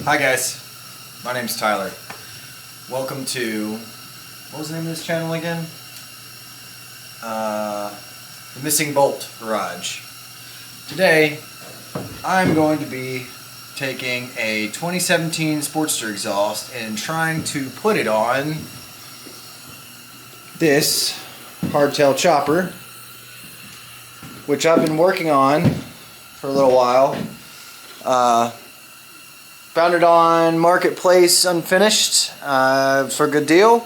Hi guys, my name's Tyler. Welcome to, what was the name of this channel again? The Missing Bolt Garage. Today, I'm going to be taking a 2017 Sportster exhaust and trying to put it on this hardtail chopper, which I've been working on for a little while. Found it on Marketplace unfinished for a good deal.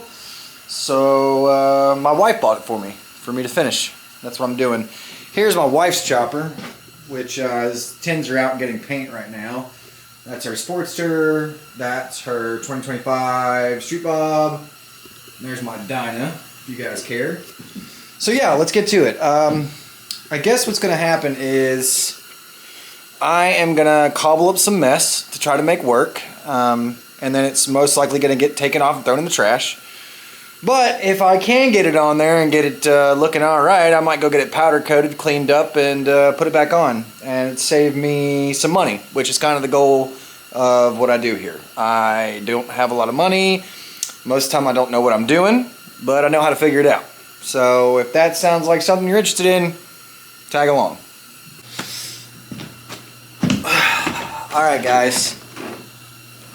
So my wife bought it for me to finish. That's what I'm doing. Here's my wife's chopper, which tins are out and getting paint right now. That's her Sportster. That's her 2025 Street Bob. There's my Dyna, if you guys care. So yeah, let's get to it. I guess what's going to happen is I am going to cobble up some mess to try to make work, and then it's most likely going to get taken off and thrown in the trash. But if I can get it on there and get it looking alright, I might go get it powder coated, cleaned up, and put it back on and save me some money, which is kind of the goal of what I do here. I don't have a lot of money. Most of the time I don't know what I'm doing, but I know how to figure it out. So if that sounds like something you're interested in, tag along. Alright guys,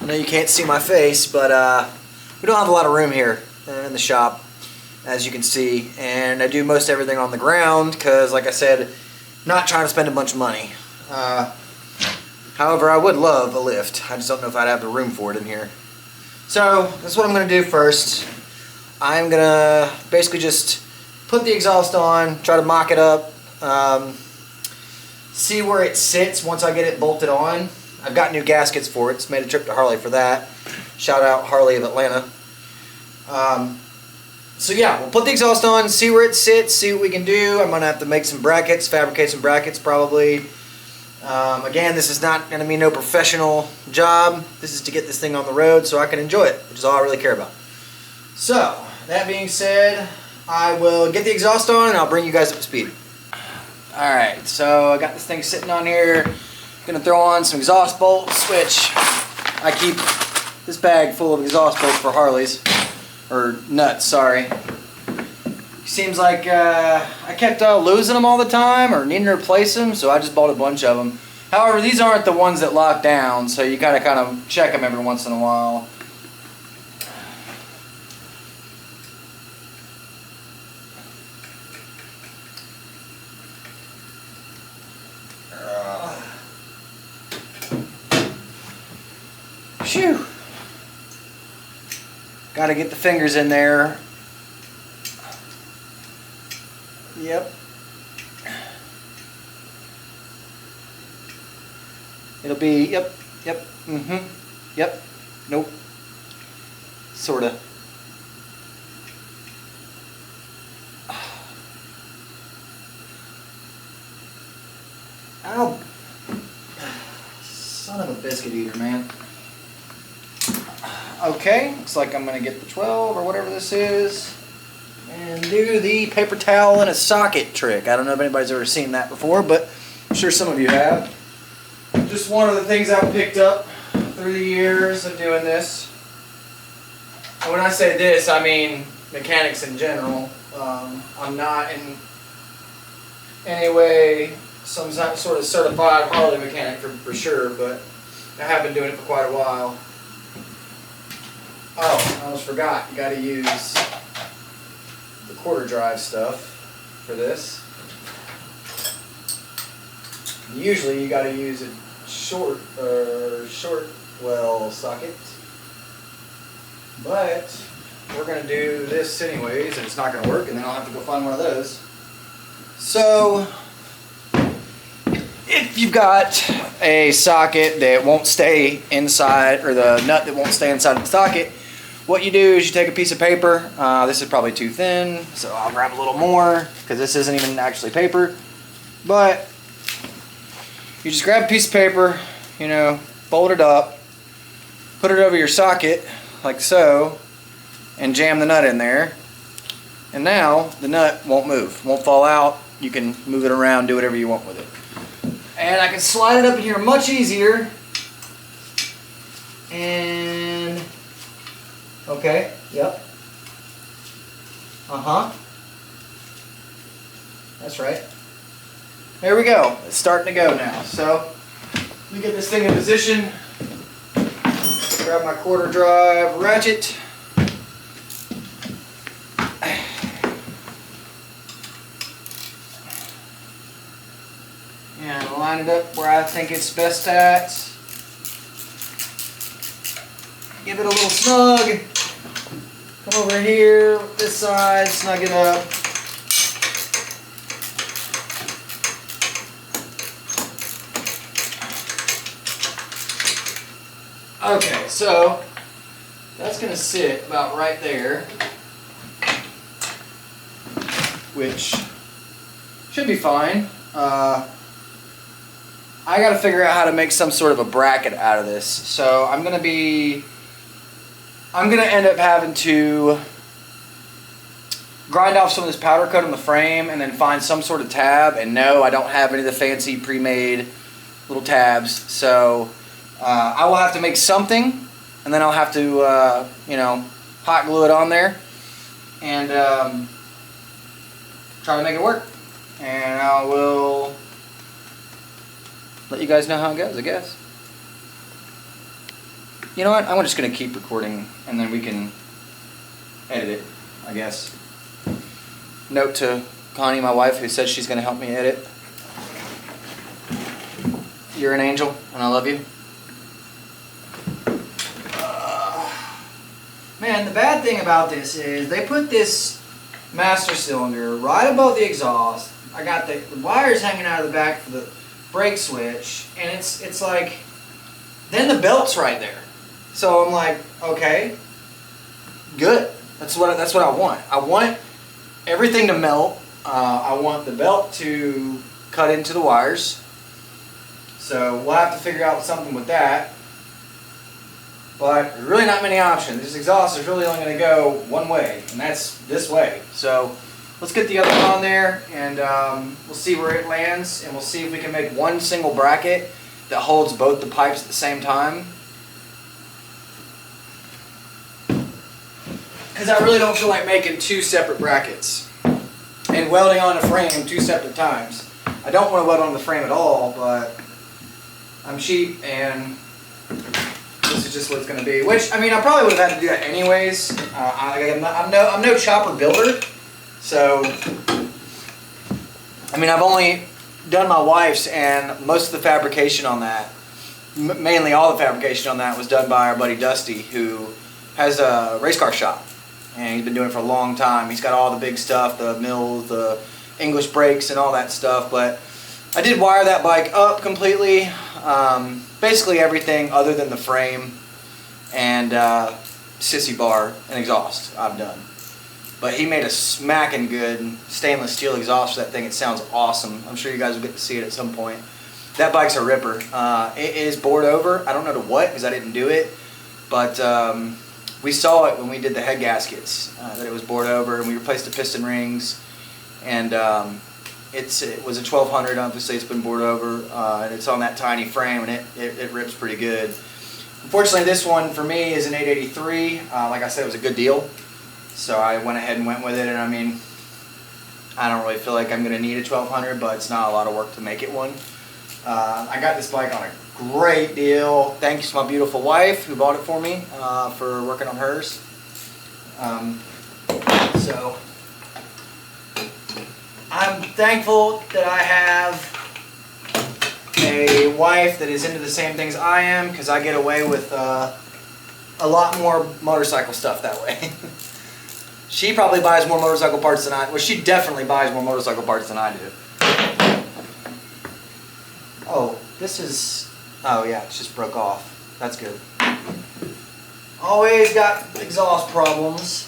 I know you can't see my face, but we don't have a lot of room here in the shop, as you can see, and I do most everything on the ground because, like I said, not trying to spend a bunch of money. However, I would love a lift. I just don't know if I'd have the room for it in here. So that's what I'm going to do first. I'm going to basically just put the exhaust on, try to mock it up, see where it sits once I get it bolted on. I've got new gaskets for it. It's made a trip to Harley for that. Shout out Harley of Atlanta. So yeah, we'll put the exhaust on, see where it sits, see what we can do. I'm going to have to make some brackets, fabricate some brackets probably. Again, this is not going to be no professional job. This is to get this thing on the road so I can enjoy it, which is all I really care about. So, that being said, I will get the exhaust on and I'll bring you guys up to speed. Alright, so I got this thing sitting on here. Gonna throw on some exhaust bolts, which I keep this bag full of exhaust bolts for Harleys, or nuts, sorry. Seems like I kept losing them all the time or needing to replace them, so I just bought a bunch of them. However, these aren't the ones that lock down, so you gotta kind of check them every once in a while. Phew. Gotta get the fingers in there. Yep. It'll be, yep, yep, nope, sorta. Ow. Son of a biscuit eater, man. Okay, looks like I'm going to get the 12 or whatever this is and do the paper towel in a socket trick. I don't know if anybody's ever seen that before, but I'm sure some of you have. Just one of the things I've picked up through the years of doing this. And when I say this, I mean mechanics in general. I'm not in any way some sort of certified Harley mechanic for sure, but I have been doing it for quite a while. Oh, I almost forgot. You got to use the quarter drive stuff for this. Usually you got to use a short well socket, but we're going to do this anyways, and it's not going to work, and then I'll have to go find one of those. So if you've got a socket that won't stay inside, or the nut that won't stay inside the socket, what you do is you take a piece of paper. This is probably too thin, so I'll grab a little more because this isn't even actually paper. But you just grab a piece of paper, you know, fold it up, put it over your socket like so, and jam the nut in there. And now the nut won't move, won't fall out. You can move it around, do whatever you want with it. And I can slide it up in here much easier And okay, yep. That's right. There we go. It's starting to go now. So let me get this thing in position. Grab my quarter drive ratchet. And line it up where I think it's best at. Give it a little snug. Come over here with this side, snug it up. Okay, so that's going to sit about right there, which should be fine. I got to figure out how to make some sort of a bracket out of this. So I'm going to end up having to grind off some of this powder coat on the frame and then find some sort of tab. And no, I don't have any of the fancy pre-made little tabs. So I will have to make something, and then I'll have to, you know, hot glue it on there and try to make it work. And I will let you guys know how it goes, I guess. You know what? I'm just going to keep recording, and then we can edit it, I guess. Note to Connie, my wife, who said she's going to help me edit. You're an angel, and I love you. Man, the bad thing about this is they put this master cylinder right above the exhaust. I got the wires hanging out of the back for the brake switch, and it's like, then the belt's right there. So I'm like, okay, good. That's what I want. I want everything to melt. I want the belt to cut into the wires. So we'll have to figure out something with that. But really not many options. This exhaust is really only going to go one way, and that's this way. So let's get the other one on there, and we'll see where it lands, and we'll see if we can make one single bracket that holds both the pipes at the same time. Because I really don't feel like making two separate brackets and welding on a frame two separate times. I don't want to weld on the frame at all, but I'm cheap, and this is just what it's going to be. Which, I mean, I probably would have had to do that anyways. I'm no chopper builder, so I mean, I've only done my wife's, and most of the fabrication on that, mainly all the fabrication on that, was done by our buddy Dusty, who has a race car shop, and he's been doing it for a long time. He's got all the big stuff, the mills, the English brakes, and all that stuff. But I did wire that bike up completely. Basically everything other than the frame and sissy bar and exhaust I've done. But he made a smacking good stainless steel exhaust for that thing. It sounds awesome. I'm sure you guys will get to see it at some point. That bike's a ripper. It is bored over. I don't know to what, because I didn't do it. But we saw it when we did the head gaskets, that it was bored over, and we replaced the piston rings. And it was a 1200, obviously it's been bored over, and it's on that tiny frame, and it rips pretty good. Unfortunately, this one for me is an 883. Like I said, it was a good deal, so I went ahead and went with it. And I mean, I don't really feel like I'm going to need a 1200, but it's not a lot of work to make it one. I got this bike on a great deal. Thanks to my beautiful wife who bought it for me for working on hers. So I'm thankful that I have a wife that is into the same things I am, because I get away with a lot more motorcycle stuff that way. She probably buys more motorcycle parts than I do. Well, she definitely buys more motorcycle parts than I do. Oh, this is... Oh yeah, it just broke off. That's good. Always got exhaust problems.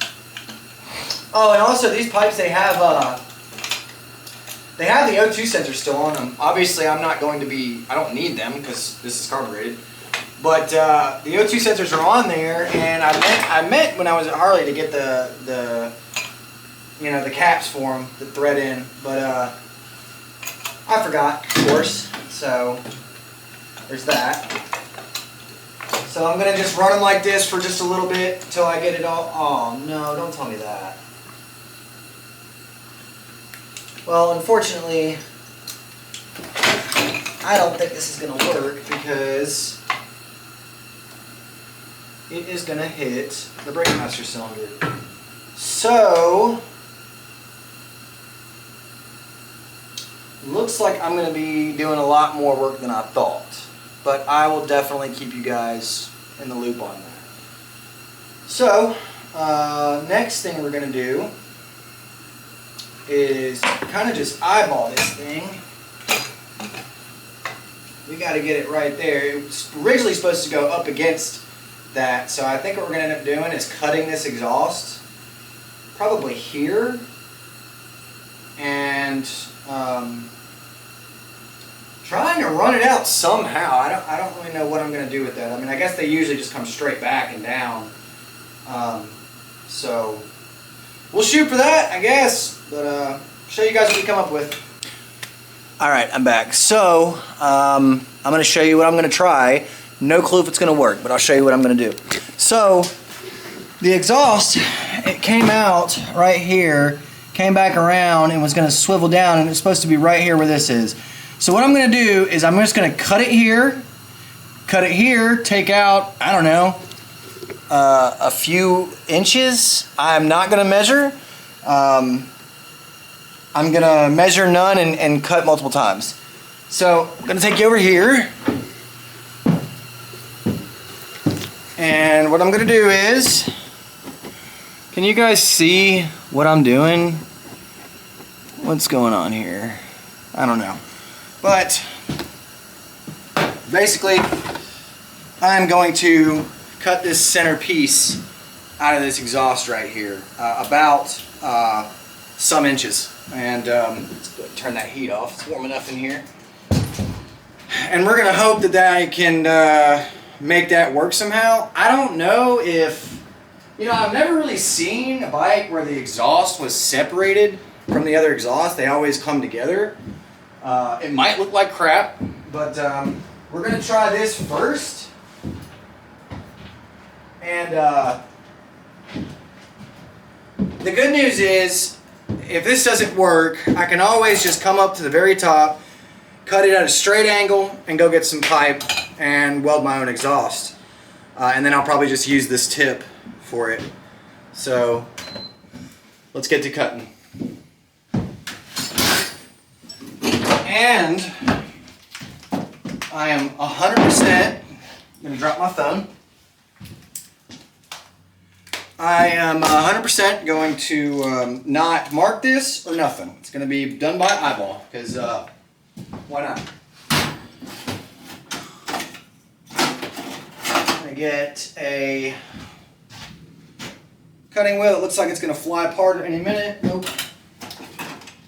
Oh, and also these pipes, they have the O2 sensor still on them. Obviously, I'm not going to be... I don't need them because this is carbureted. But the O2 sensors are on there, and I meant when I was at Harley to get the caps for them, the thread in, but I forgot, of course. So there's that. So I'm gonna just run them like this for just a little bit until I get it all. Oh no, don't tell me that. Well, unfortunately, I don't think this is gonna work because it is gonna hit the brake master cylinder. So, looks like I'm gonna be doing a lot more work than I thought. But I will definitely keep you guys in the loop on that. So, next thing we're going to do is kind of just eyeball this thing. We got to get it right there. It was originally supposed to go up against that, so I think what we're going to end up doing is cutting this exhaust probably here and trying to run it out somehow. I don't really know what I'm going to do with that. I mean, I guess they usually just come straight back and down. So we'll shoot for that, I guess. But show you guys what we come up with. All right, I'm back. So I'm going to show you what I'm going to try. No clue if it's going to work, but I'll show you what I'm going to do. So the exhaust, it came out right here, came back around and was going to swivel down, and it's supposed to be right here where this is. So what I'm going to do is I'm just going to cut it here, take out, I don't know, a few inches. I'm not going to measure. I'm going to measure none and cut multiple times. So I'm going to take you over here. And what I'm going to do is, can you guys see what I'm doing? What's going on here? I don't know. But basically, I'm going to cut this center piece out of this exhaust right here, about some inches. And let's go turn that heat off. It's warm enough in here. And we're going to hope that I can make that work somehow. I don't know if, you know, I've never really seen a bike where the exhaust was separated from the other exhaust. They always come together. It might look like crap, but we're going to try this first. And the good news is, if this doesn't work, I can always just come up to the very top, cut it at a straight angle, and go get some pipe and weld my own exhaust. And then I'll probably just use this tip for it. So let's get to cutting. And I am 100% going to drop my phone. I am 100% going to not mark this or nothing. It's going to be done by eyeball, because why not? I'm going to get a cutting wheel. It looks like it's going to fly apart any minute. Nope.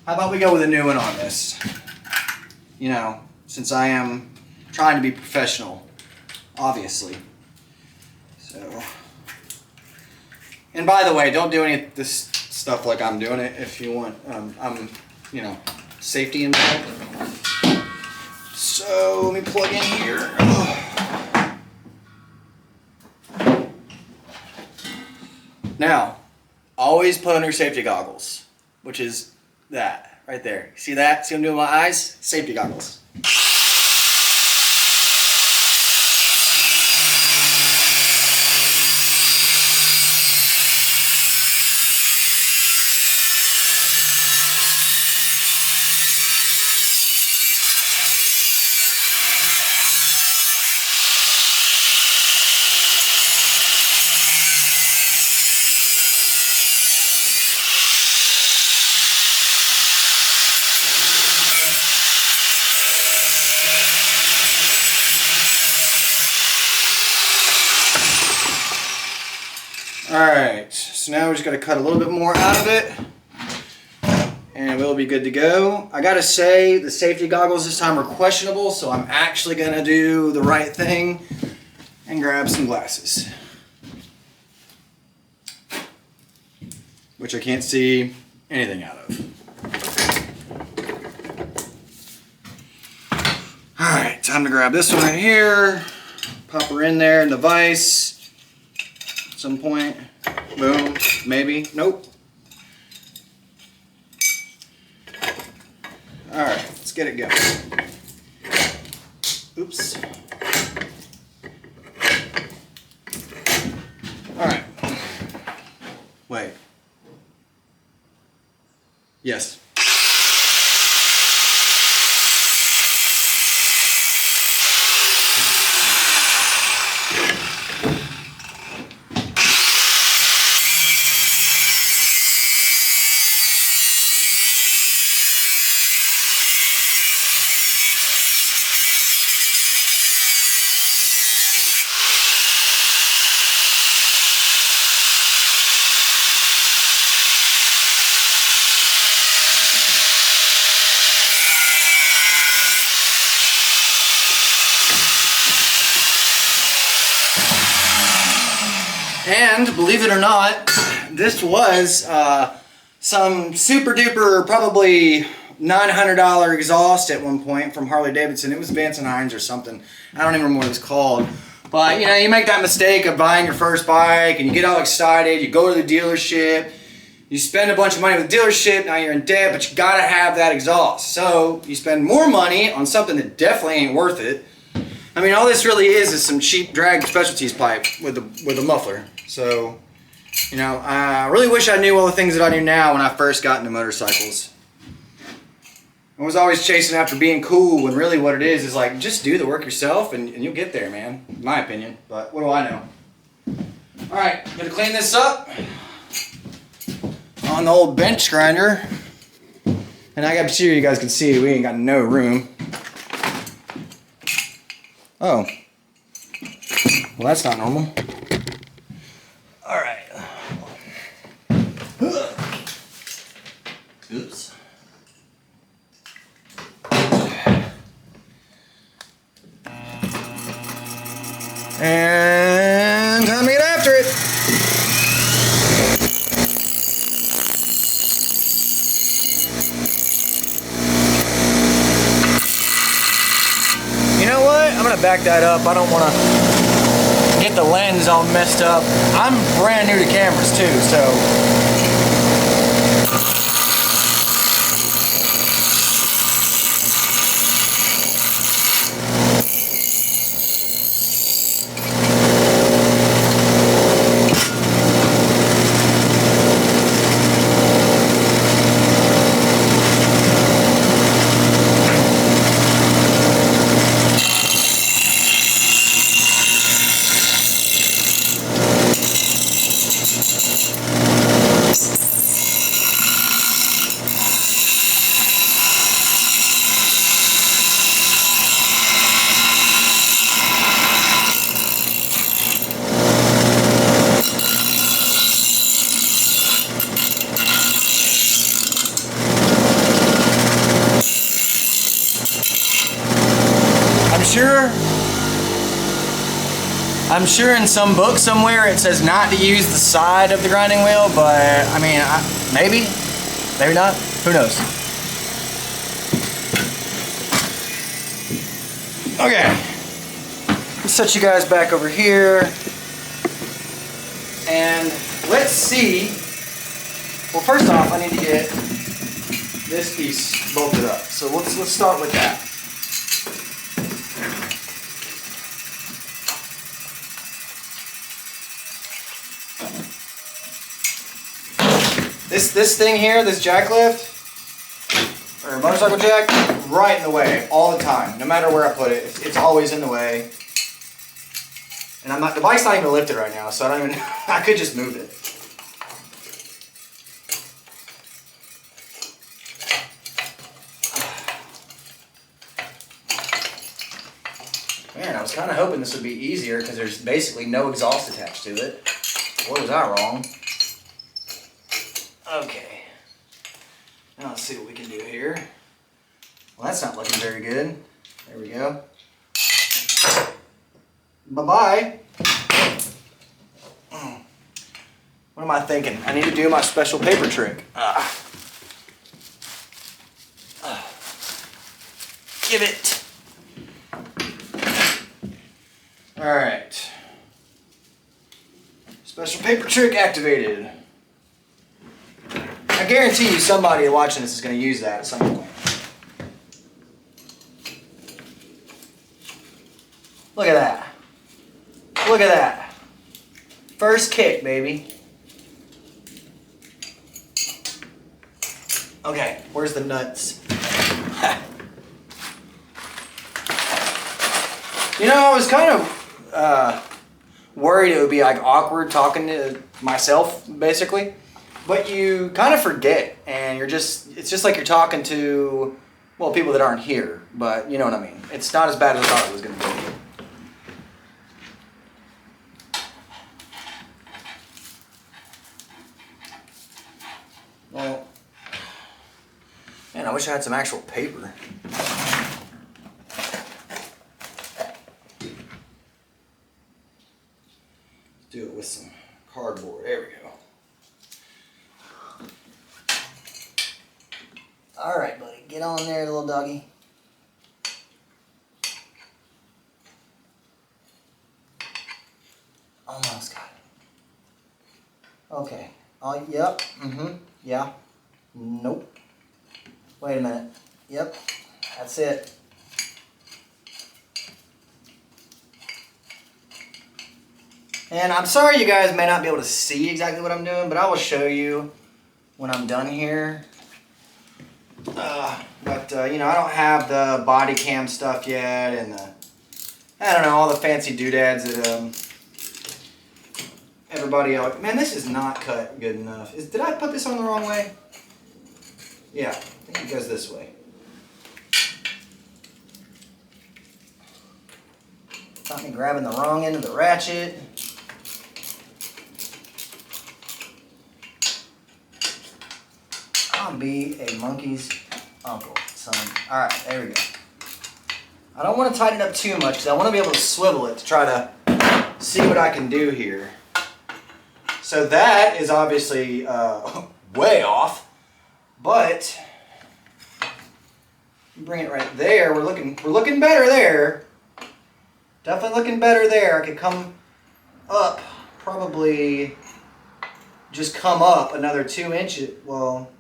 How about we go with a new one on this? You know, since I am trying to be professional, obviously. So, and by the way, don't do any of this stuff like I'm doing it if you want. I'm, you know, safety involved. So let me plug in here. Now, always put on your safety goggles, which is that. Right there. See that? See what I'm doing with my eyes? Safety goggles. Alright, so now we just got to cut a little bit more out of it and we'll be good to go. I gotta say, the safety goggles this time are questionable, so I'm actually gonna do the right thing and grab some glasses, which I can't see anything out of. Alright, time to grab this one right here, Pop her in there in the vise at some point. Boom, maybe, nope. All right, let's get it going. Oops. All right. Wait. Yes. And believe it or not, this was some super duper, probably $900 exhaust at one point from Harley Davidson. It was Vance and Hines or something. I don't even remember what it's called. But you know, you make that mistake of buying your first bike and you get all excited, you go to the dealership, you spend a bunch of money with the dealership, now you're in debt, but you gotta have that exhaust. So you spend more money on something that definitely ain't worth it. I mean, all this really is some cheap drag specialties pipe with a muffler. So, you know, I really wish I knew all the things that I knew now when I first got into motorcycles. I was always chasing after being cool when really what it is like, just do the work yourself and you'll get there, man. In my opinion, but what do I know? All right, gonna clean this up on the old bench grinder. And I got sure you guys can see we ain't got no room. Oh, well that's not normal. All right. Oops. And time to get after it. You know what? I'm gonna back that up. I don't want to get the lens all messed up. I'm brand new to cameras too, so. I'm sure in some book somewhere it says not to use the side of the grinding wheel, but I mean, maybe not, who knows. Okay, let's set you guys back over here and let's see. Well, first off, I need to get this piece bolted up, so let's start with that. This thing here, this jack lift, or motorcycle jack, right in the way all the time. No matter where I put it, it's always in the way. And I'm not. The bike's not even lifted right now, so I don't even. I could just move it. Man, I was kind of hoping this would be easier because there's basically no exhaust attached to it. Boy, was I wrong. Okay, now let's see what we can do here. Well, that's not looking very good. There we go. Bye-bye. What am I thinking? I need to do my special paper trick. Give it. Alright. Special paper trick activated. I guarantee you somebody watching this is going to use that at some point. Look at that. Look at that. First kick, baby. Okay, where's the nuts? You know, I was kind of worried it would be like awkward talking to myself, basically. But you kind of forget, and it's just like you're talking to, well, people that aren't here, but you know what I mean. It's not as bad as I thought it was going to be. Well, man, I wish I had some actual paper. Do it with some cardboard. There we go. All right, buddy. Get on there, little doggy. Almost got it. Okay. Yep. Yeah. Nope. Wait a minute. Yep. That's it. And I'm sorry you guys may not be able to see exactly what I'm doing, but I will show you when I'm done here. You know, I don't have the body cam stuff yet, and I don't know, all the fancy doodads that everybody else. Man, this is not cut good enough. Did I put this on the wrong way? Yeah, I think it goes this way. Got me grabbing the wrong end of the ratchet. I'll be a monkey's uncle, son. Alright, there we go. I don't want to tighten it up too much because I want to be able to swivel it to try to see what I can do here. So that is obviously way off, but bring it right there. We're looking better there. Definitely looking better there. I could come up, probably just come up another 2 inches. Well,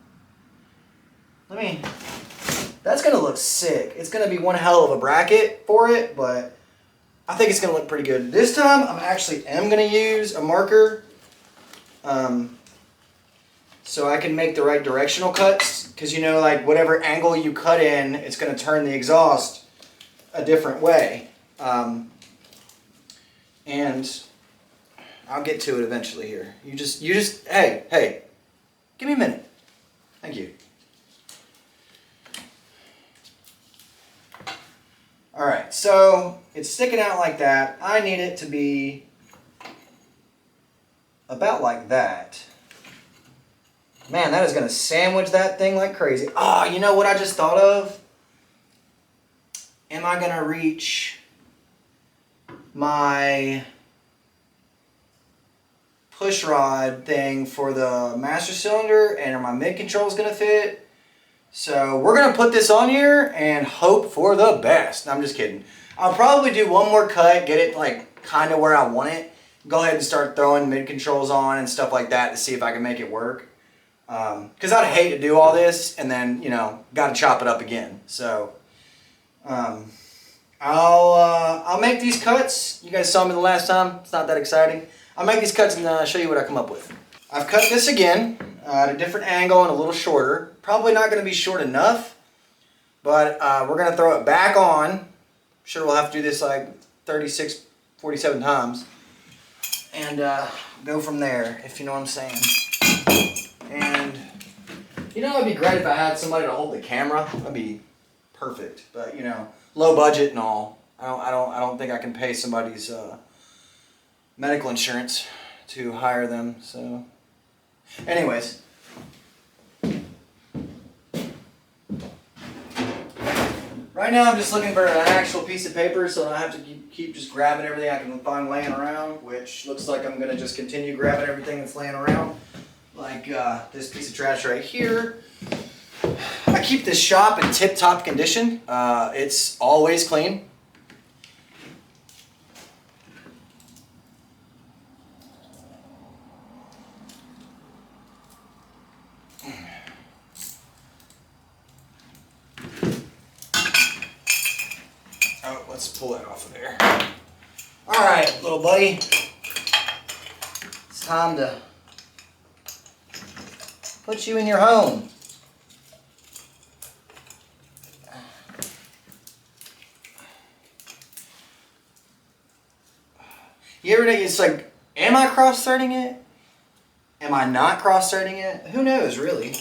that's gonna look sick. It's gonna be one hell of a bracket for it, but I think it's gonna look pretty good. This time, am gonna use a marker, so I can make the right directional cuts. Because you know, like whatever angle you cut in, it's gonna turn the exhaust a different way. And I'll get to it eventually here. Hey, give me a minute. Thank you. Alright, so it's sticking out like that. I need it to be about like that. Man, that is going to sandwich that thing like crazy. Oh, you know what I just thought of? Am I going to reach my push rod thing for the master cylinder, and are my mid controls going to fit? So we're going to put this on here and hope for the best. No, I'm just kidding. I'll probably do one more cut, get it like kind of where I want it. Go ahead and start throwing mid controls on and stuff like that to see if I can make it work. Because I'd hate to do all this and then, you know, got to chop it up again. So I'll make these cuts. You guys saw me the last time. It's not that exciting. I'll make these cuts and show you what I come up with. I've cut this again at a different angle and a little shorter. Probably not going to be short enough, but we're going to throw it back on. I'm sure we'll have to do this like 36, 47 times. And go from there, if you know what I'm saying. And, you know, it'd be great if I had somebody to hold the camera. That'd be perfect. But, you know, low budget and all. I don't think I can pay somebody's medical insurance to hire them. So, anyways. Right now I'm just looking for an actual piece of paper so I don't have to keep just grabbing everything I can find laying around, which looks like I'm going to just continue grabbing everything that's laying around. Like this piece of trash right here. I keep this shop in tip-top condition. It's always clean. let's pull that off of there. All right, little buddy. It's time to put you in your home. You ever think it's like, am I cross-threading it? Am I not cross-threading it? Who knows, really?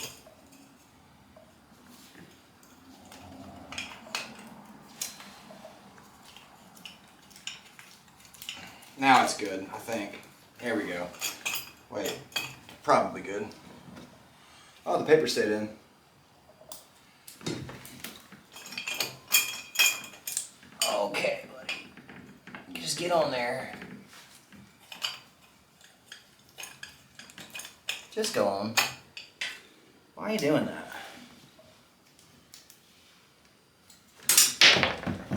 Now it's good, I think. There we go. Wait, probably good. Oh, the paper stayed in. Okay, buddy. Just get on there. Just go on. Why are you doing that?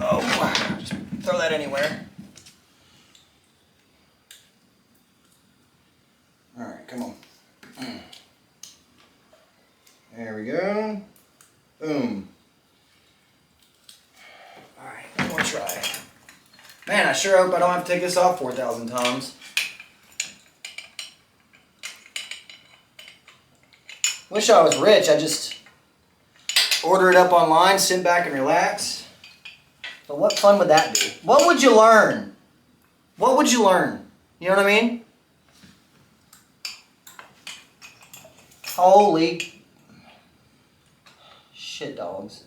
Oh, just throw that anywhere. All right, come on. There we go. Boom. All right, one more try. Man, I sure hope I don't have to take this off 4,000 times. Wish I was rich. I just order it up online, sit back and relax. But what fun would that be? What would you learn? What would you learn? You know what I mean? Holy shit dogs.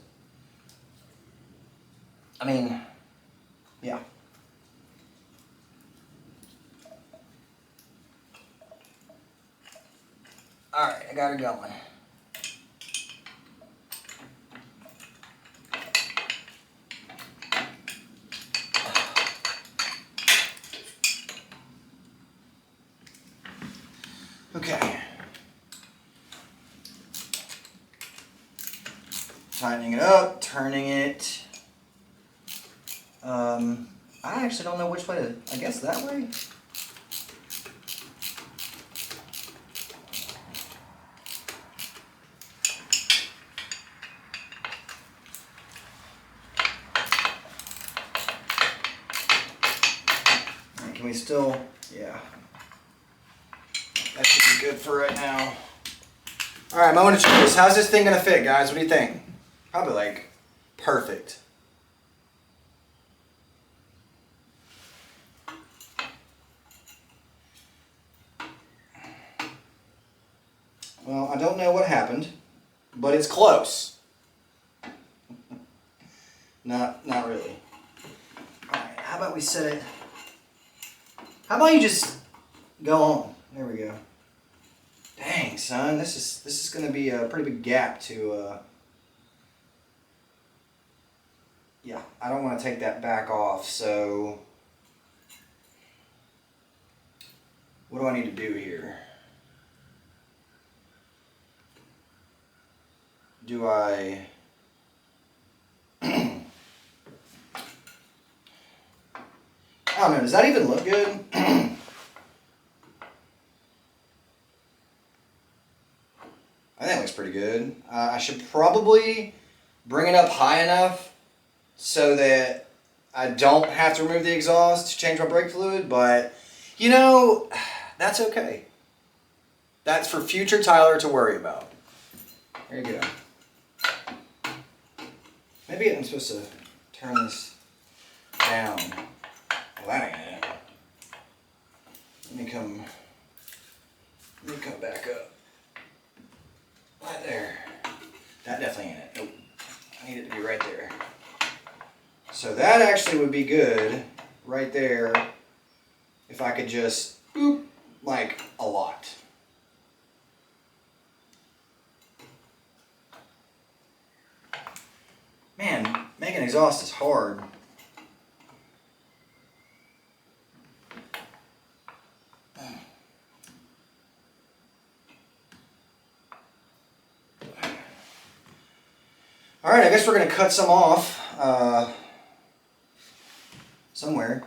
I mean, yeah. Alright, I got her going. Okay. Tightening it up, turning it. I actually don't know which way to, I guess that way? Can we still, yeah. That should be good for right now. All right, moment of truth. How's this thing gonna fit, guys? What do you think? Probably like perfect. Well, I don't know what happened, but it's close. Not really. All right, how about we set it? How about you just go on? There we go. Dang, son, this is gonna be a pretty big gap to. Yeah, I don't want to take that back off. So, what do I need to do here? Do I? I don't know. Does that even look good? I think it looks pretty good. I should probably bring it up high enough so that I don't have to remove the exhaust to change my brake fluid, but you know, that's okay. That's for future Tyler to worry about. There you go. Maybe I'm supposed to turn this down. Well, that ain't it. Let me come back up. Right there. That definitely ain't it. Nope. I need it to be right there. So that actually would be good right there if I could just boop, like a lot. Man, making exhaust is hard. All right, I guess we're going to cut some off somewhere.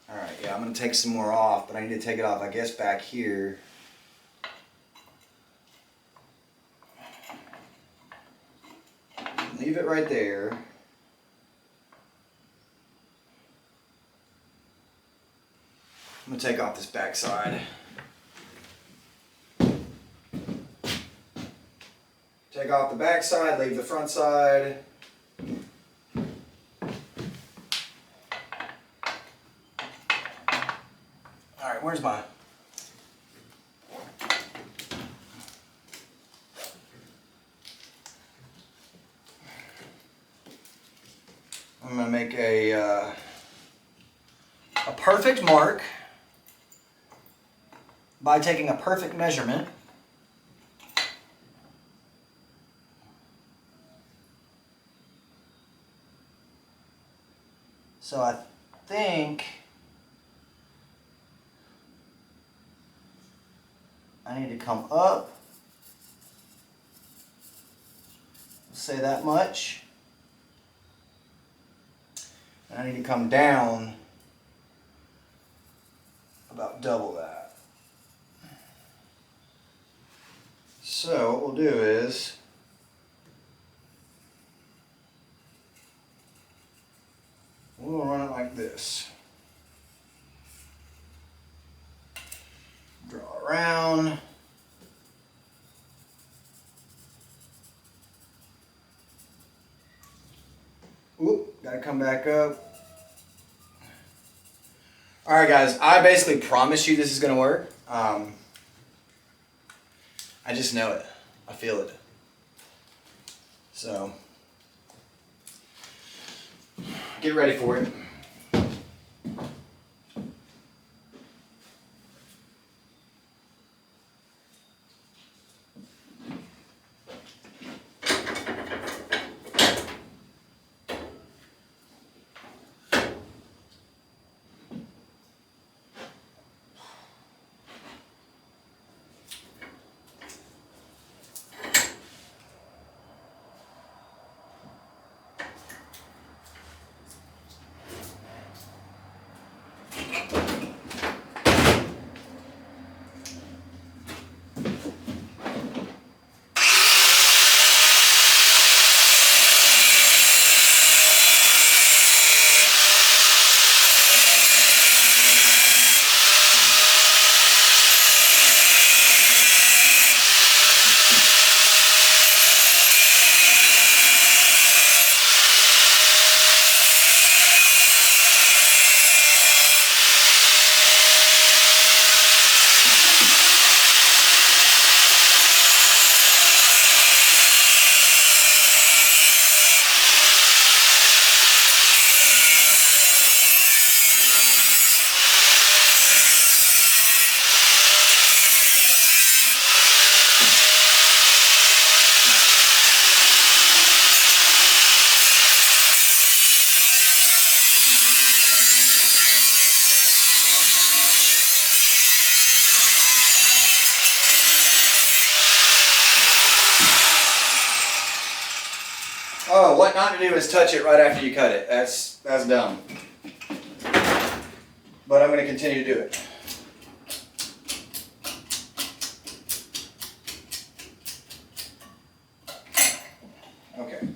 All right, yeah, I'm going to take some more off, but I need to take it off, I guess, back here. Leave it right there. I'm going to take off this back side. Take off the back side, leave the front side. Alright, where's my... I'm going to make a perfect mark by taking a perfect measurement. So I think I need to come up, say that much, and I need to come down about double that. So what we'll do is we'll run it like this. Draw around. Oop, gotta come back up. Alright guys, I basically promise you this is gonna work. I just know it. I feel it. So, get ready for it. Oh, what not to do is touch it right after you cut it. That's dumb. But I'm going to continue to do it. Okay.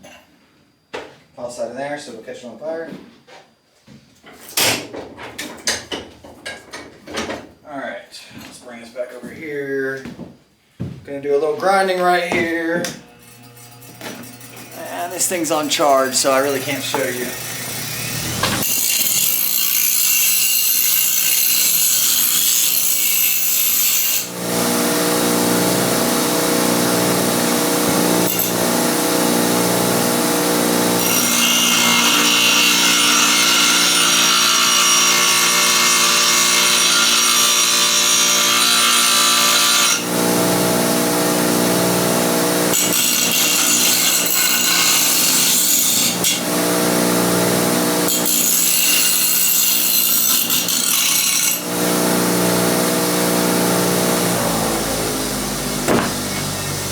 Toss that in there so it'll catch it on fire. Alright, let's bring this back over here. Gonna do a little grinding right here. And this thing's on charge, so I really can't show you.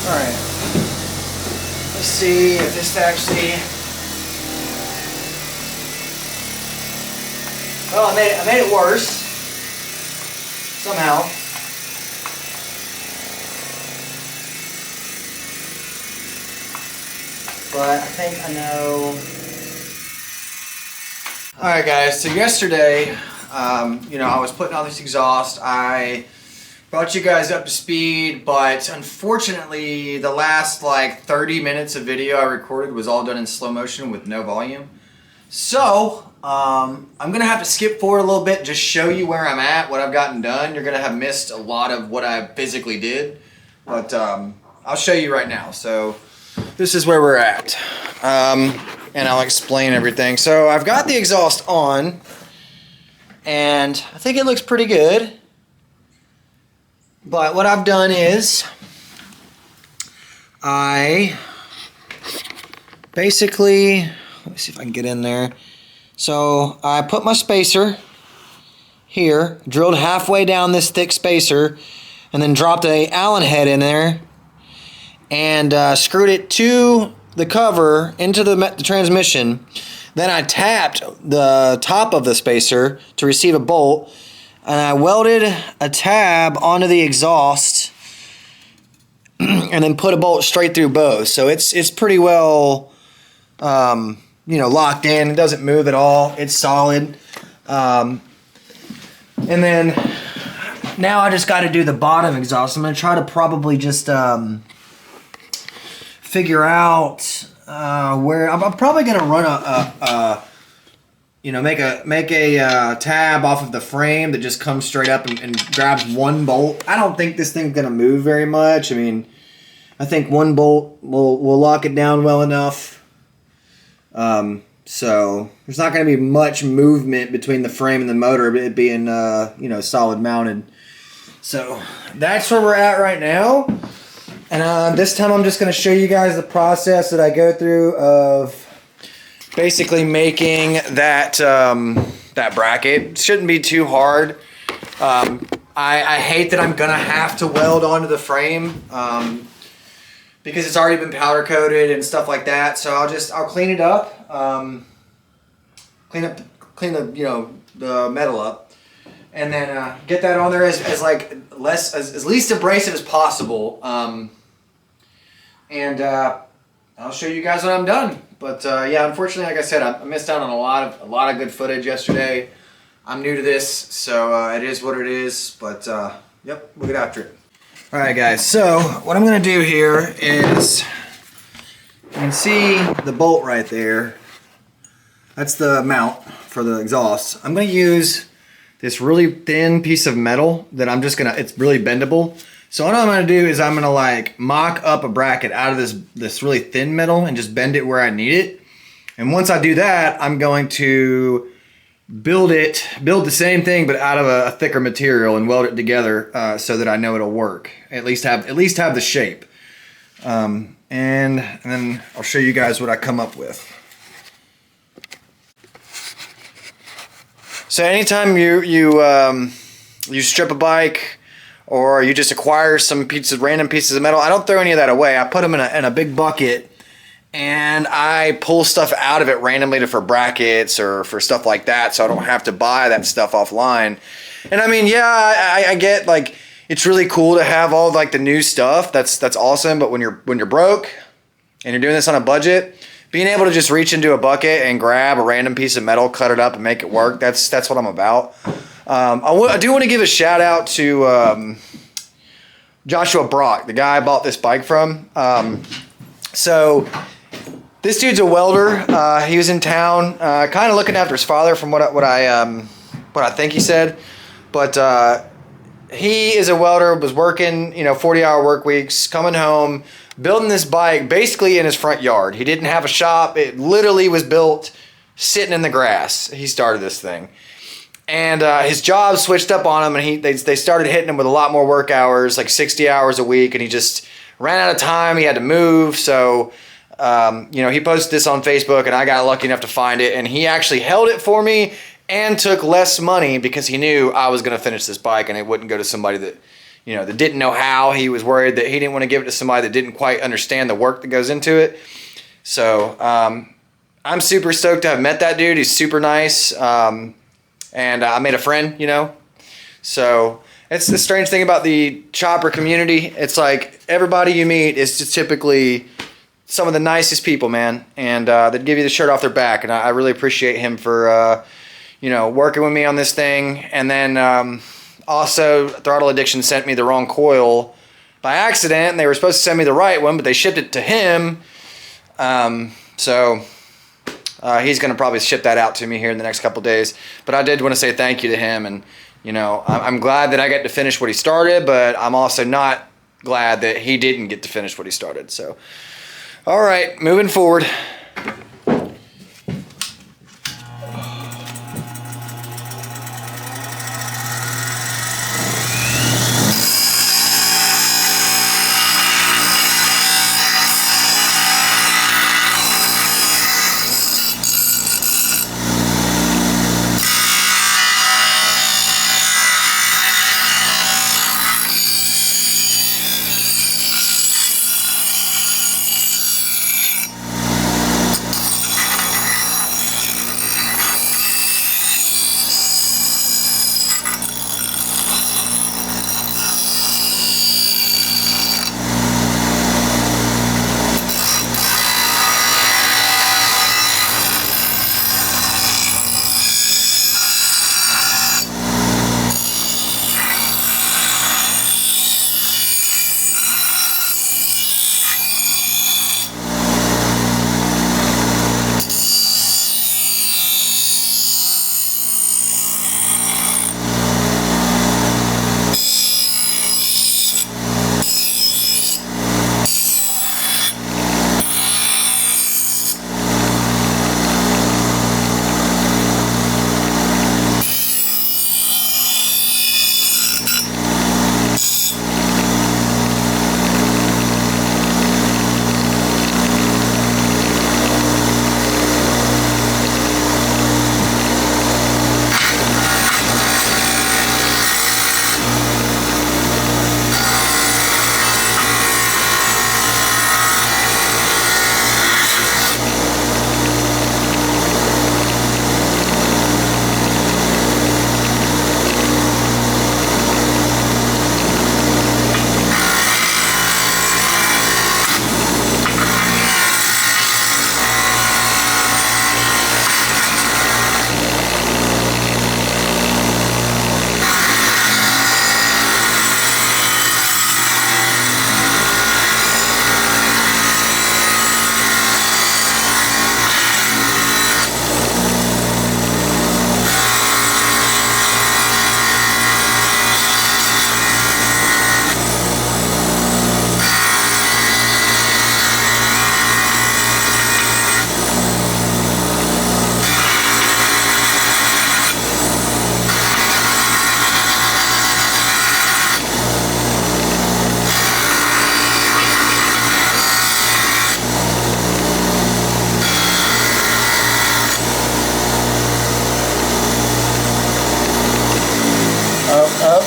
Alright, let's see if this actually, well, I made it worse. somehow. But I think I know. Alright guys, so yesterday, you know, I was putting on this exhaust. I brought you guys up to speed, but unfortunately the last like 30 minutes of video I recorded was all done in slow motion with no volume. So, I'm going to have to skip forward a little bit, just show you where I'm at, what I've gotten done. You're going to have missed a lot of what I physically did, but I'll show you right now. So, this is where we're at, and I'll explain everything. So, I've got the exhaust on, and I think it looks pretty good. But what I've done is, I basically, let me see if I can get in there. So I put my spacer here, drilled halfway down this thick spacer, and then dropped a Allen head in there, and screwed it to the cover into the transmission. Then I tapped the top of the spacer to receive a bolt, and I welded a tab onto the exhaust and then put a bolt straight through both. So it's pretty well, you know, locked in. It doesn't move at all. It's solid. And then now I just got to do the bottom exhaust. I'm going to try to probably just figure out where I'm probably going to run you know, make a tab off of the frame that just comes straight up and grabs one bolt. I don't think this thing's gonna move very much. I mean, I think one bolt will lock it down well enough. So there's not gonna be much movement between the frame and the motor, it being you know, solid mounted. So that's where we're at right now. And this time I'm just gonna show you guys the process that I go through of basically making that that bracket. It shouldn't be too hard. I hate that I'm gonna have to weld onto the frame because it's already been powder coated and stuff like that. So I'll clean it up, clean the, you know, the metal up, and then get that on there as like as least abrasive as possible. And I'll show you guys when I'm done. But yeah, unfortunately, like I said, I missed out on a lot of good footage yesterday. I'm new to this, so it is what it is. But yep, we'll get after it. All right, guys. So what I'm gonna do here is, you can see the bolt right there. That's the mount for the exhaust. I'm gonna use this really thin piece of metal that I'm just gonna. It's really bendable. So what I'm gonna do is I'm gonna like mock up a bracket out of this really thin metal and just bend it where I need it. And once I do that, I'm going to build the same thing but out of a thicker material and weld it together so that I know it'll work. At least have the shape. And then I'll show you guys what I come up with. So anytime you strip a bike, or you just acquire some random pieces of metal, I don't throw any of that away. I put them in a big bucket, and I pull stuff out of it randomly for brackets or for stuff like that, so I don't have to buy that stuff offline. And I mean, yeah, I get like it's really cool to have all like the new stuff. That's awesome. But when you're broke and you're doing this on a budget, being able to just reach into a bucket and grab a random piece of metal, cut it up, and make it work, that's what I'm about. I do want to give a shout out to Joshua Brock, the guy I bought this bike from. So this dude's a welder. He was in town, kind of looking after his father, from what I think he said. But he is a welder. Was working, 40-hour work weeks, coming home, building this bike basically in his front yard. He didn't have a shop. It literally was built sitting in the grass. He started this thing. And his job switched up on him, and they started hitting him with a lot more work hours, like 60 hours a week, and he just ran out of time. He had to move, so he posted this on Facebook, and I got lucky enough to find it, and he actually held it for me and took less money because he knew I was going to finish this bike, and it wouldn't go to somebody that that didn't know how. He was worried that he didn't want to give it to somebody that didn't quite understand the work that goes into it. So I'm super stoked to have met that dude. He's super nice. And I made a friend, So It's the strange thing about the chopper community. It's like everybody you meet is just typically some of the nicest people, man, and they'd give you the shirt off their back. And I really appreciate him for you know, working with me on this thing. And then also, Throttle Addiction sent me the wrong coil by accident. And they were supposed to send me the right one, but they shipped it to him. So he's going to probably ship that out to me here in the next couple days. But I did want to say thank you to him. And, you know, I'm glad that I get to finish what he started, but I'm also not glad that he didn't get to finish what he started. So, all right, moving forward.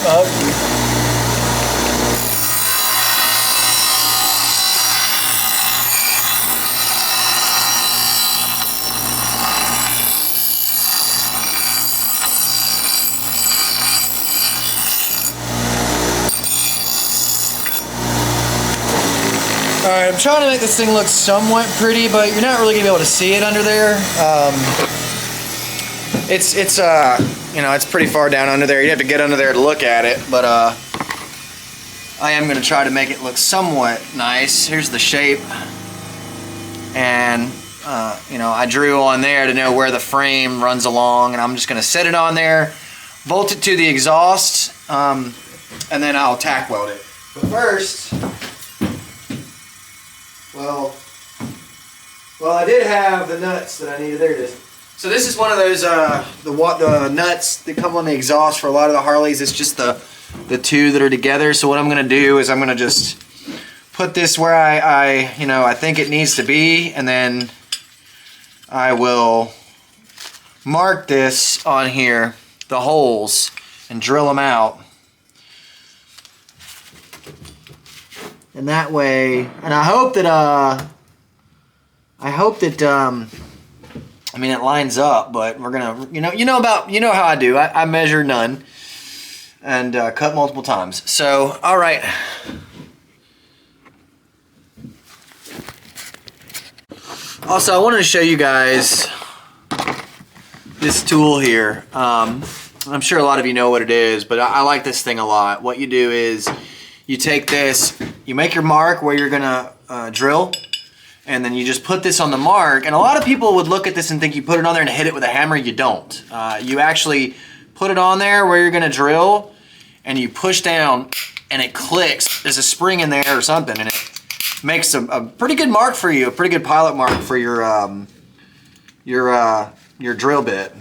Up. Alright, I'm trying to make this thing look somewhat pretty, but you're not really going to be able to see it under there. It's you know, it's pretty far down under there. You have to get under there to look at it, but I am going to try to make it look somewhat nice. Here's the shape, and you know, I drew on there to know where the frame runs along, and I'm just going to set it on there, bolt it to the exhaust, and then I'll tack weld it. But first, well, I did have the nuts that I needed. There it is. So this is one of those the nuts that come on the exhaust for a lot of the Harleys. It's just the two that are together. So what I'm going to do is I'm going to just put this where I think it needs to be, and then I will mark this on here, the holes, and drill them out. And that way, and I hope that I mean, it lines up, but we're gonna, you know how I do. I measure none. and cut multiple times. So, all right. Also, I wanted to show you guys this tool here. I'm sure a lot of you know what it is, but I like this thing a lot. What you do is you take this, you make your mark where you're gonna drill, and then you just put this on the mark. And a lot of people would look at this and think you put it on there and hit it with a hammer. You don't. You actually put it on there where you're gonna drill, and you push down, and it clicks. There's a spring in there or something, and it makes a pretty good mark for you, a pretty good pilot mark for your drill bit.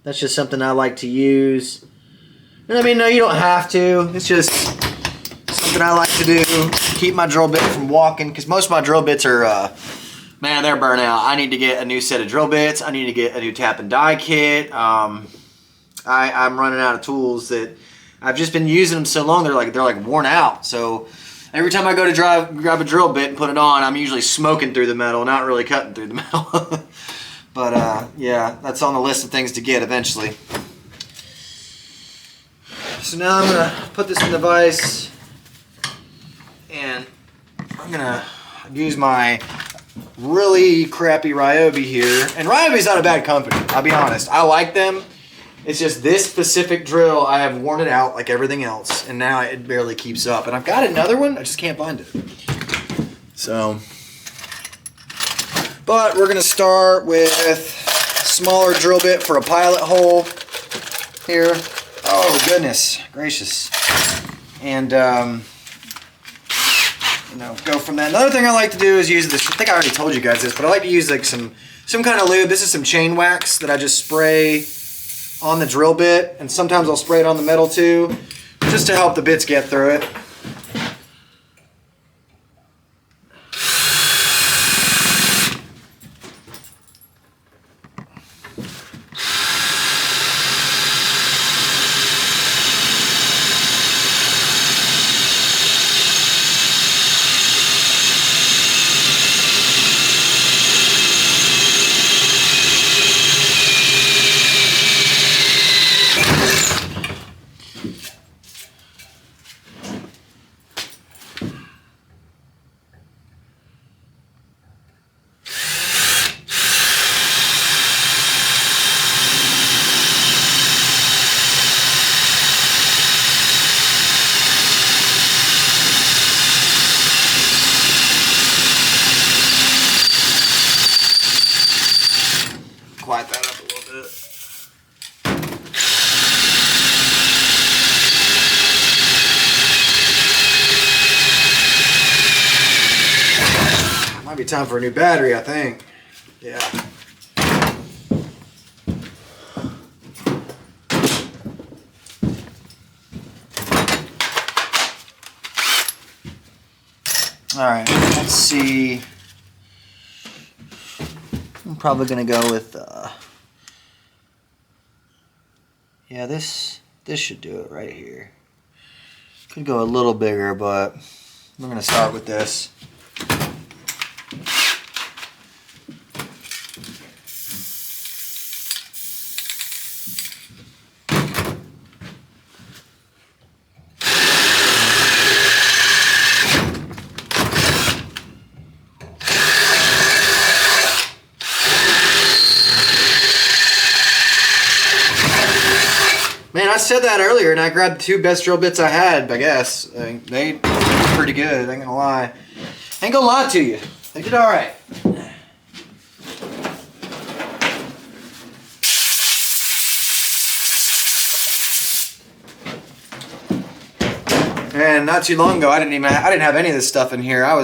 That's just something I like to use. And I mean, no, you don't have to. It's just something I like to do. Keep my drill bit from walking, because most of my drill bits are, man, they're burnt out. I need to get a new set of drill bits. I need to get a new tap and die kit. I'm running out of tools that I've just been using them so long. They're like worn out. So every time I go to grab a drill bit and put it on, I'm usually smoking through the metal, not really cutting through the metal. But yeah, that's on the list of things to get eventually. So now I'm gonna put this in the vise, and I'm gonna use my really crappy Ryobi here. And Ryobi's not a bad company, I'll be honest. I like them. It's just this specific drill, I have worn it out like everything else, and now it barely keeps up. And I've got another one, I just can't find it. So, but we're gonna start with a smaller drill bit for a pilot hole here. Oh goodness gracious. And you know, go from that. Another thing I like to do is use this, I think I already told you guys this, but I like to use like some kind of lube. This is some chain wax that I just spray on the drill bit, and sometimes I'll spray it on the metal too, just to help the bits get through it. Quiet that up a little bit. Might be time for a new battery, I think. Yeah. All right, let's see. I'm probably gonna go with yeah, this should do it right here. Could go a little bigger, but we're gonna start with this. Man, I said that earlier, and I grabbed the two best drill bits I had, I guess. They did pretty good, ain't gonna lie. Ain't gonna lie to you. They did alright. And not too long ago, I didn't have any of this stuff in here. I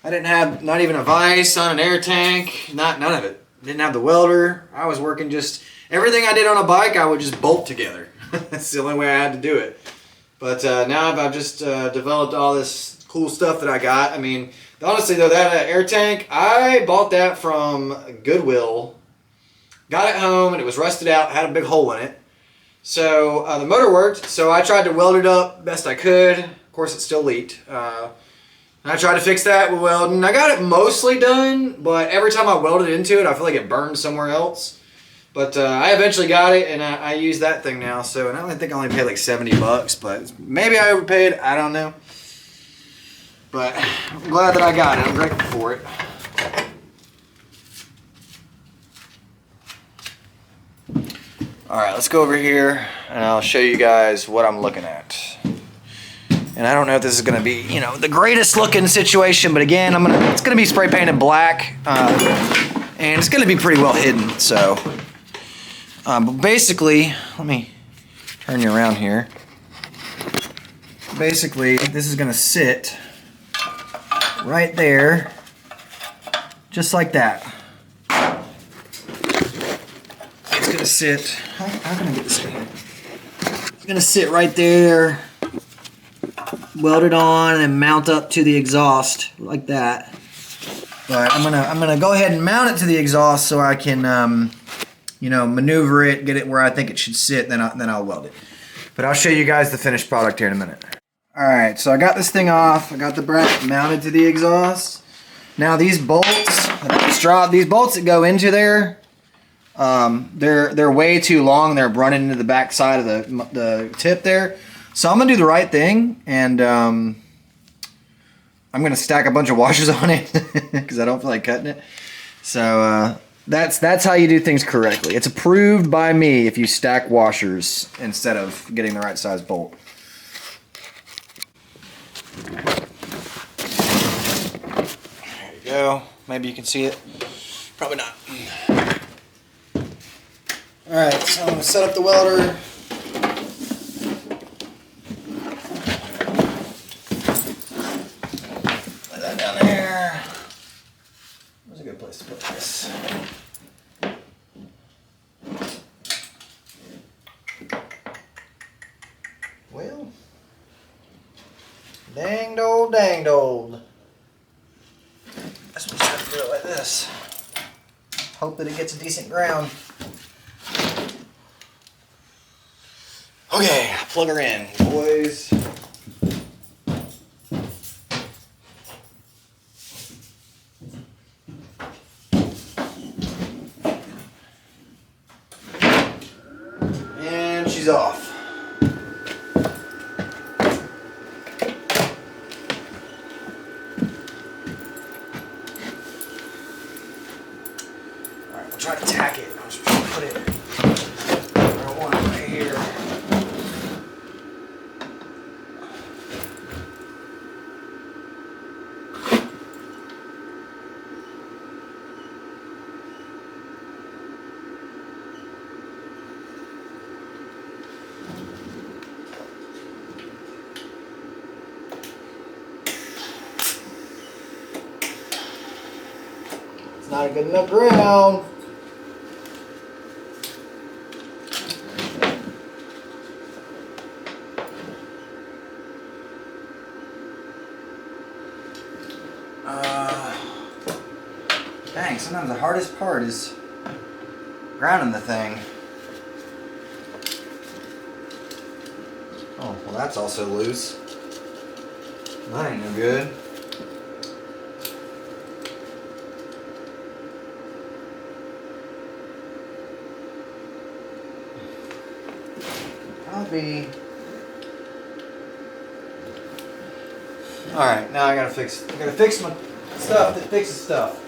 didn't have not even a vise on an air tank, none of it. Didn't have the welder. I was working just everything I did on a bike, I would just bolt together. That's the only way I had to do it. But now I've just developed all this cool stuff that I got. I mean, honestly though, that air tank, I bought that from Goodwill. Got it home and it was rusted out, had a big hole in it. So the motor worked, so I tried to weld it up best I could. Of course, it still leaked. I tried to fix that with welding. I got it mostly done, but every time I welded into it, I feel like it burned somewhere else. But I eventually got it, and I use that thing now. So, and I only think I only paid like $70, but maybe I overpaid. I don't know. But I'm glad that I got it. I'm grateful for it. All right, let's go over here, and I'll show you guys what I'm looking at. And I don't know if this is going to be, you know, the greatest looking situation, but again, it's going to be spray painted black, and it's going to be pretty well hidden. So, but basically, let me turn you around here. Basically, this is going to sit right there, just like that. It's going to sit. How can I get this in here? It's going to sit right there, welded on, and mount up to the exhaust like that. But I'm gonna go ahead and mount it to the exhaust so I can, you know, maneuver it, get it where I think it should sit. Then I'll weld it. But I'll show you guys the finished product here in a minute. All right, so I got this thing off. I got the bracket mounted to the exhaust. Now these bolts, these bolts that go into there, they're way too long. They're running into the back side of the tip there. So I'm gonna do the right thing, and I'm gonna stack a bunch of washers on it because I don't feel like cutting it. So that's how you do things correctly. It's approved by me if you stack washers instead of getting the right size bolt. There you go. Maybe you can see it. Probably not. All right, so I'm gonna set up the welder. Place to put this. Well, danged old. That's what you have to do it like this. Hope that it gets a decent ground. Okay, plug her in, boys. She's off. Alright, we'll try to tack it. I'll just put it where I want it, right here. Not a good enough ground. Dang, sometimes the hardest part is grounding the thing. Oh, well that's also loose. That ain't no good. Alright, now I gotta fix my stuff that fixes stuff.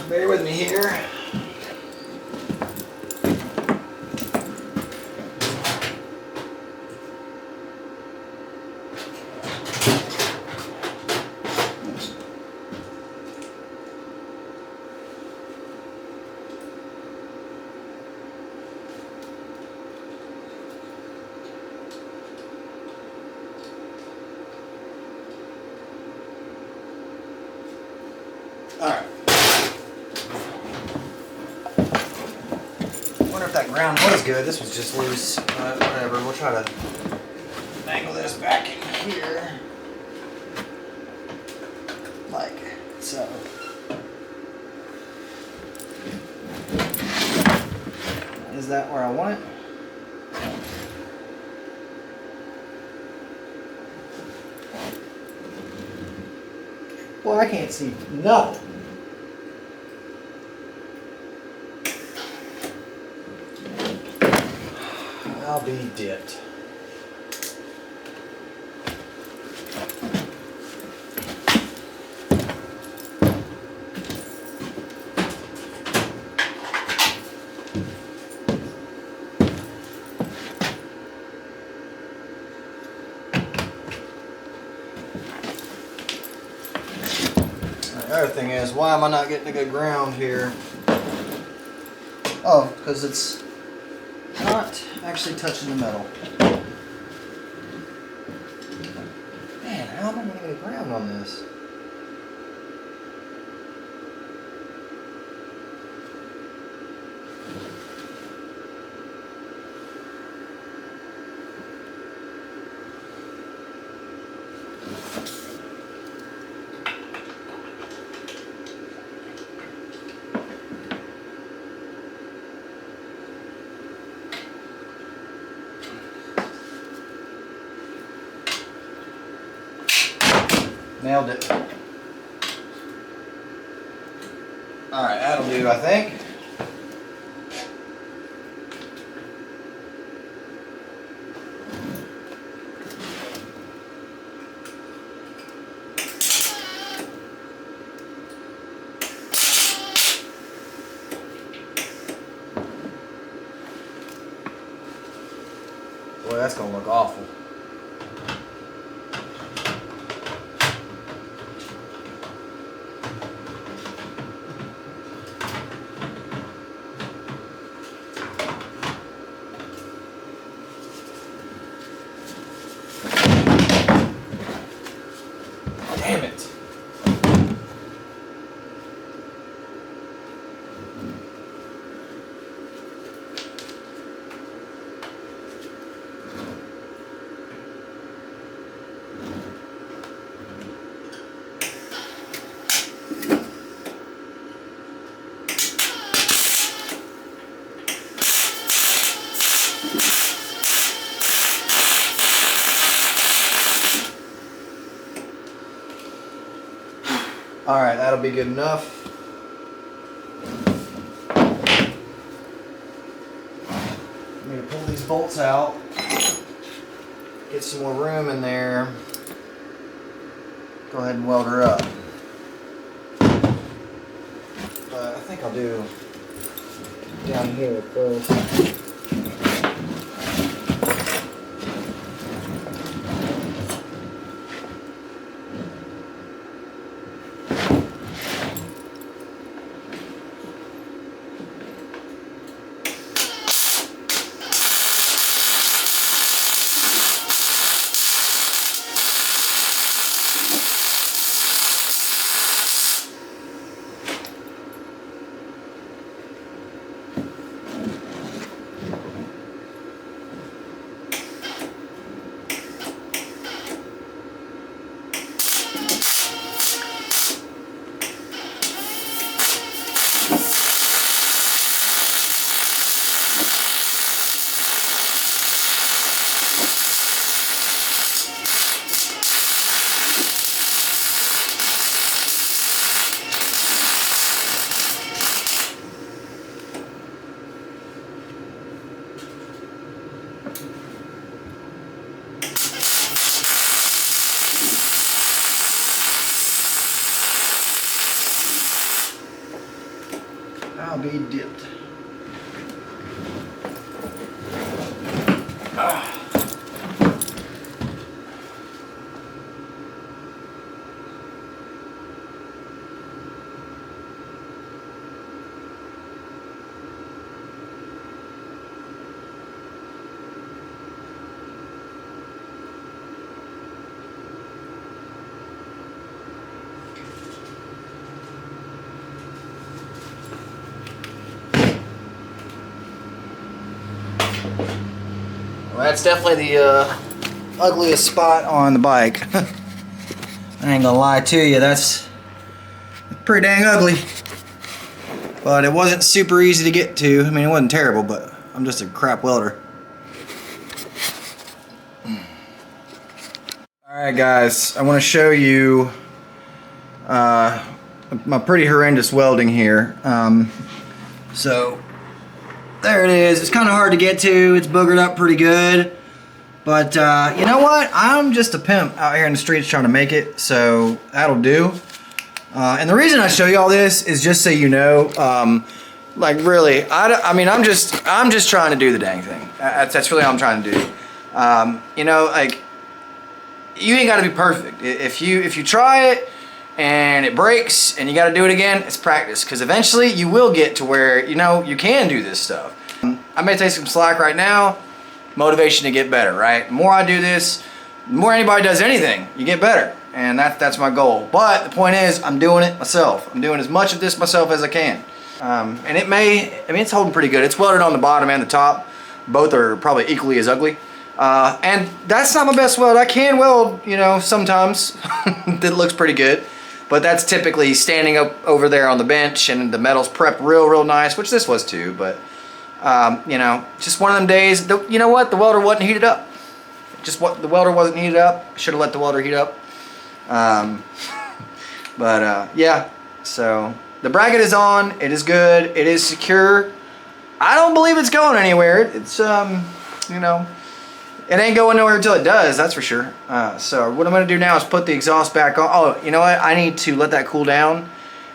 Bear with me here. Alright. Wonder if that ground was good. This was just loose. Whatever. We'll try to angle this back in here. Like so. Is that where I want it? Well, I can't see nothing. I'll be dipped. The other thing is, why am I not getting a good ground here? Oh, because it's not actually touching the metal. Man, how am I going to get a ground on this? Nailed it. Alright, that'll do, I think. Boy, that's gonna look awful. Damn it. Alright, that'll be good enough. I'm going to pull these bolts out, get some more room in there, go ahead and weld her up. But I think I'll do down here first. I'll be dipped. Well, that's definitely the ugliest spot on the bike. I ain't gonna lie to you, that's pretty dang ugly. But it wasn't super easy to get to. I mean, it wasn't terrible, but I'm just a crap welder. Alright guys, I want to show you my pretty horrendous welding here. So There it is. It's kind of hard to get to. It's boogered up pretty good. But you know what? I'm just a pimp out here in the streets trying to make it, so that'll do. And the reason I show you all this is just so you know, like really, I mean, I'm just trying to do the dang thing. That's really all I'm trying to do. You know, like, you ain't got to be perfect. If you try it and it breaks and you got to do it again, it's practice, because eventually you will get to where, you know, you can do this stuff. I may take some slack right now. Motivation to get better, right? The more I do this, the more anybody does anything, you get better. And that's my goal. But the point is, I'm doing it myself. I'm doing as much of this myself as I can. And it may, I mean, it's holding pretty good. It's welded on the bottom and the top. Both are probably equally as ugly. And that's not my best weld. I can weld, you know, sometimes that looks pretty good. But that's typically standing up over there on the bench and the metal's prepped real nice, which this was too. But, you know, just one of them days. You know what? The welder wasn't heated up. The welder wasn't heated up. I should have let the welder heat up. Yeah, so the bracket is on. It is good. It is secure. I don't believe it's going anywhere. It's, you know, it ain't going nowhere until it does, that's for sure. So what I'm going to do now is put the exhaust back on. Oh, you know what? I need to let that cool down,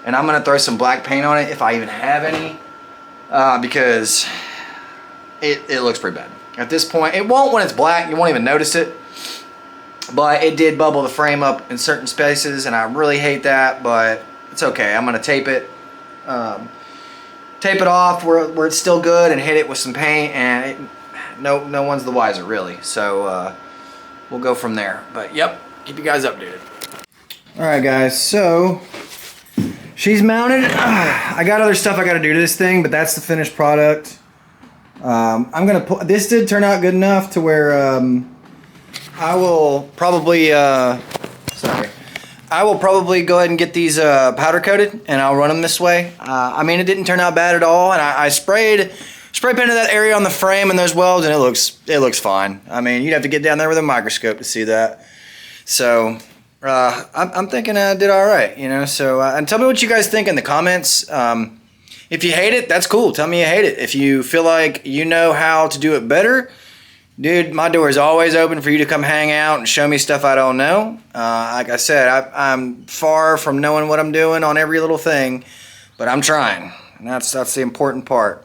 and I'm going to throw some black paint on it if I even have any, because it looks pretty bad. At this point, it won't when it's black. You won't even notice it. But it did bubble the frame up in certain spaces, and I really hate that, but it's okay. I'm going to tape it. Tape it off where it's still good and hit it with some paint, and no one's the wiser, really. So we'll go from there. But yep, keep you guys updated. Alright guys, so she's mounted. I got other stuff I got to do to this thing, but that's the finished product. I'm going to put, this did turn out good enough to where I will probably I will probably go ahead and get these powder coated, and I'll run them this way. I mean, it didn't turn out bad at all, and I spray painted that area on the frame and those welds, and it looks fine. I mean, you'd have to get down there with a microscope to see that. So I'm thinking I did all right, you know. So and tell me what you guys think in the comments. If you hate it, that's cool. Tell me you hate it. If you feel like you know how to do it better, dude, my door is always open for you to come hang out and show me stuff I don't know. Like I said, I'm far from knowing what I'm doing on every little thing, but I'm trying, and that's the important part.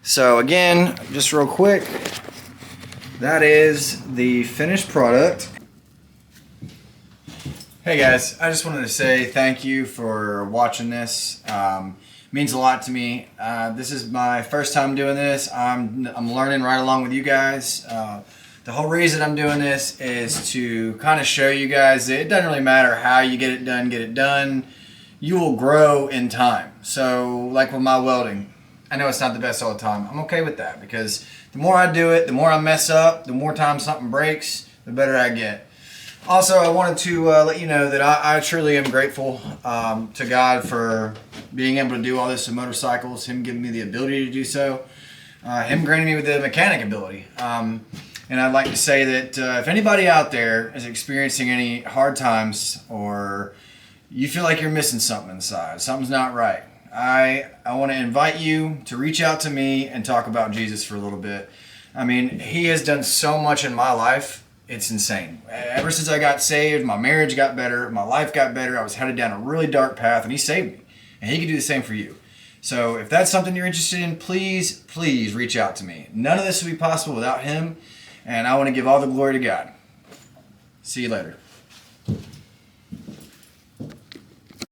So again, just real quick, that is the finished product. Hey guys, I just wanted to say thank you for watching this. Means a lot to me. This is my first time doing this. I'm learning right along with you guys. The whole reason I'm doing this is to kind of show you guys that it doesn't really matter how you get it done. You will grow in time. So like with my welding, I know it's not the best all the time. I'm okay with that, because the more I do it, the more I mess up, the more times something breaks, the better I get. Also, I wanted to let you know that I truly am grateful to God for being able to do all this with motorcycles, Him giving me the ability to do so, Him granting me with the mechanic ability. And I'd like to say that if anybody out there is experiencing any hard times, or you feel like you're missing something inside, something's not right, I want to invite you to reach out to me and talk about Jesus for a little bit. I mean, He has done so much in my life. It's insane. Ever since I got saved, my marriage got better, my life got better. I was headed down a really dark path, and He saved me. And He can do the same for you. So if that's something you're interested in, please reach out to me. None of this would be possible without Him, and I want to give all the glory to God. See you later.